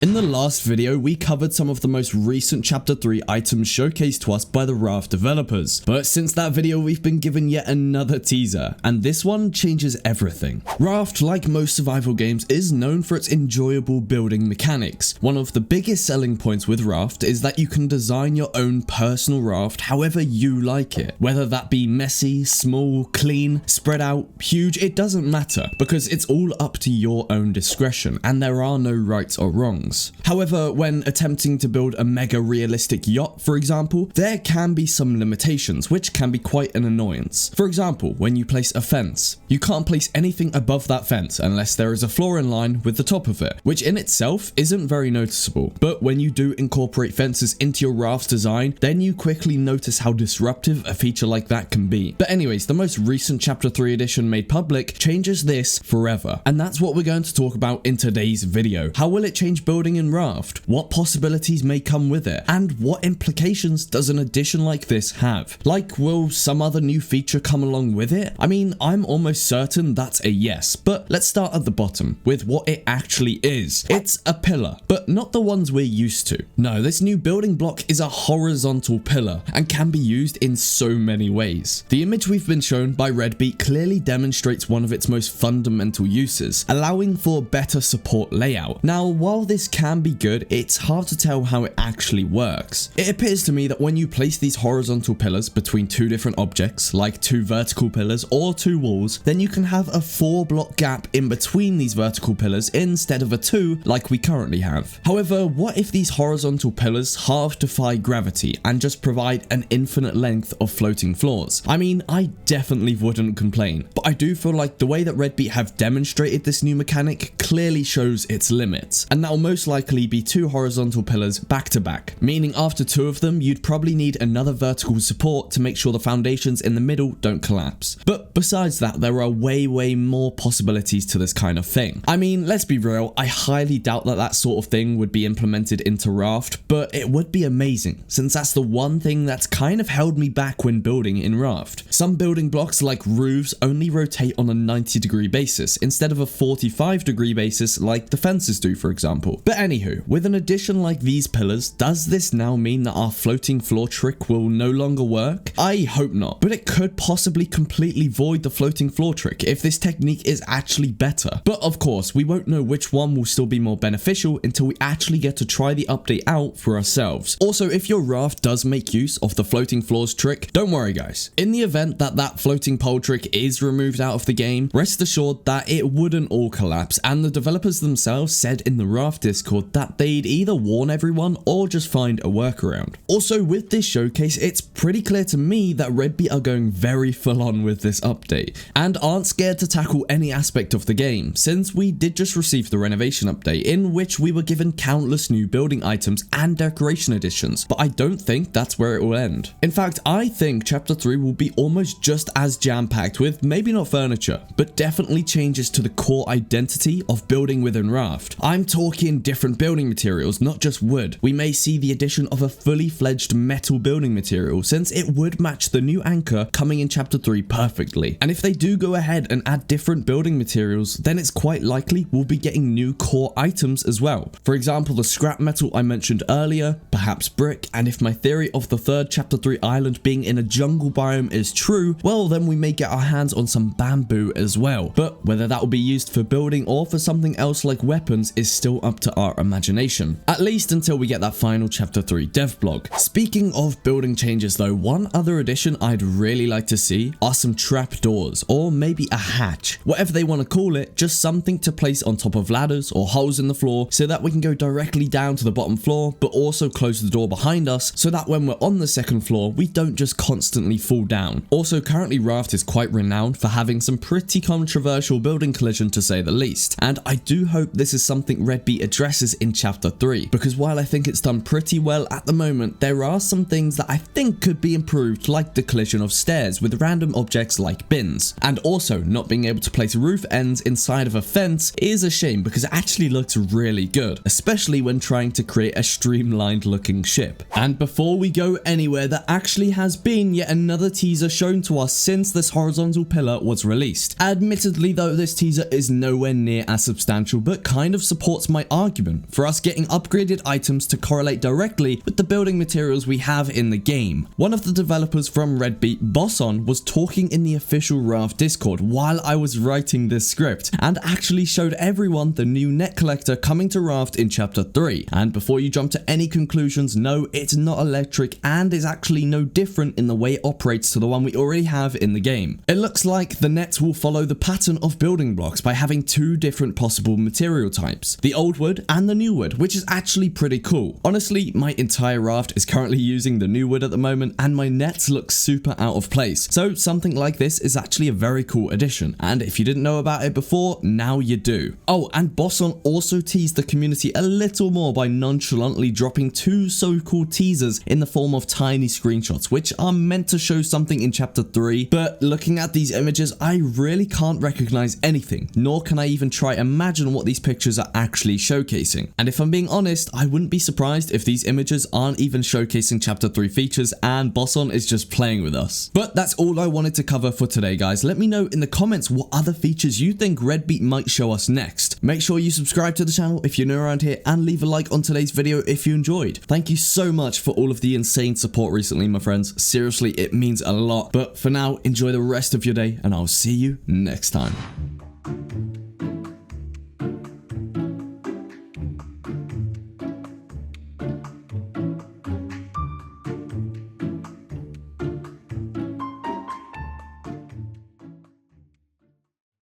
In the last video, we covered some of the most recent Chapter 3 items showcased to us by the Raft developers, but since that video we've been given yet another teaser, and this one changes everything. Raft, like most survival games, is known for its enjoyable building mechanics. One of the biggest selling points with Raft is that you can design your own personal raft however you like it. Whether that be messy, small, clean, spread out, huge, it doesn't matter, because it's all up to your own discretion, and there are no rights or wrongs. However, when attempting to build a mega realistic yacht, for example, there can be some limitations which can be quite an annoyance. For example, when you place a fence, you can't place anything above that fence unless there is a floor in line with the top of it, which in itself isn't very noticeable. But when you do incorporate fences into your raft's design, then you quickly notice how disruptive a feature like that can be. But anyways, the most recent Chapter 3 edition made public changes this forever, and that's what we're going to talk about in today's video. How will it change building in Raft? What possibilities may come with it? And what implications does an addition like this have? Like, will some other new feature come along with it? I mean, I'm almost certain that's a yes, but let's start at the bottom with what it actually is. It's a pillar, but not the ones we're used to. No, this new building block is a horizontal pillar and can be used in so many ways. The image we've been shown by Redbeat clearly demonstrates one of its most fundamental uses, allowing for better support layout. Now, while this can be good, it's hard to tell how it actually works. It appears to me that when you place these horizontal pillars between two different objects, like two vertical pillars or two walls, then you can have a 4-block gap in between these vertical pillars instead of a 2 like we currently have. However, what if these horizontal pillars half defy gravity and just provide an infinite length of floating floors? I mean, I definitely wouldn't complain, but I do feel like the way that Redbeat have demonstrated this new mechanic clearly shows its limits, and that'll most likely be 2 horizontal pillars back to back, meaning after 2 of them you'd probably need another vertical support to make sure the foundations in the middle don't collapse. But besides that, there are way more possibilities to this kind of thing. I mean, let's be real, I highly doubt that that sort of thing would be implemented into Raft, but it would be amazing, since that's the one thing that's kind of held me back when building in Raft. Some building blocks like roofs only rotate on a 90-degree basis instead of a 45-degree basis like the fences do, for example. But anywho, with an addition like these pillars, does this now mean that our floating floor trick will no longer work? I hope not, but it could possibly completely void the floating floor trick if this technique is actually better. But of course, we won't know which one will still be more beneficial until we actually get to try the update out for ourselves. Also, if your raft does make use of the floating floors trick, don't worry guys. In the event that that floating pole trick is removed out of the game, rest assured that it wouldn't all collapse, and the developers themselves said in the Raft Discord that they'd either warn everyone or just find a workaround. Also, with this showcase, it's pretty clear to me that Redbeat are going very full on with this update and aren't scared to tackle any aspect of the game, since we did just receive the renovation update in which we were given countless new building items and decoration additions, but I don't think that's where it will end. In fact, I think Chapter 3 will be almost just as jam-packed with maybe not furniture, but definitely changes to the core identity of building within Raft. I'm talking different building materials, not just wood. We may see the addition of a fully fledged metal building material, since it would match the new anchor coming in Chapter 3 perfectly. And if they do go ahead and add different building materials, then it's quite likely we'll be getting new core items as well. For example, the scrap metal I mentioned earlier, perhaps brick, and if my theory of the third Chapter 3 island being in a jungle biome is true, well then we may get our hands on some bamboo as well. But whether that will be used for building or for something else like weapons is still up to our imagination, at least until we get that final Chapter 3 dev blog. Speaking of building changes though, one other addition I'd really like to see are some trap doors, or maybe a hatch, whatever they want to call it, just something to place on top of ladders or holes in the floor so that we can go directly down to the bottom floor, but also close the door behind us so that when we're on the second floor we don't just constantly fall down. Also, currently Raft is quite renowned for having some pretty controversial building collision to say the least, and I do hope this is something Redbeat addresses in Chapter 3, because while I think it's done pretty well at the moment, there are some things that I think could be improved, like the collision of stairs with random objects like bins. And also, not being able to place roof ends inside of a fence is a shame because it actually looks really good, especially when trying to create a streamlined looking ship. And before we go anywhere, there actually has been yet another teaser shown to us since this horizontal pillar was released. Admittedly though, this teaser is nowhere near as substantial, but kind of supports my argument argument for us getting upgraded items to correlate directly with the building materials we have in the game. One of the developers from Redbeat, Benson, was talking in the official Raft Discord while I was writing this script and actually showed everyone the new net collector coming to Raft in chapter 3. And before you jump to any conclusions, no, it's not electric and is actually no different in the way it operates to the one we already have in the game. It looks like the nets will follow the pattern of building blocks by having two different possible material types, the old wood and the new wood, which is actually pretty cool. Honestly, my entire raft is currently using the new wood at the moment and my nets look super out of place, so something like this is actually a very cool addition, and if you didn't know about it before, now you do. Oh, and Benson also teased the community a little more by nonchalantly dropping two so-called teasers in the form of tiny screenshots, which are meant to show something in chapter 3, but looking at these images, I really can't recognize anything, nor can I even try imagine what these pictures are actually showcasing. And if I'm being honest, I wouldn't be surprised if these images aren't even showcasing chapter 3 features and Benson is just playing with us. But that's all I wanted to cover for today, guys. Let me know in the comments what other features you think Redbeat might show us next. Make sure you subscribe to the channel if you're new around here and leave a like on today's video if you enjoyed. Thank you so much for all of the insane support recently, my friends. Seriously, it means a lot. But for now, enjoy the rest of your day and I'll see you next time.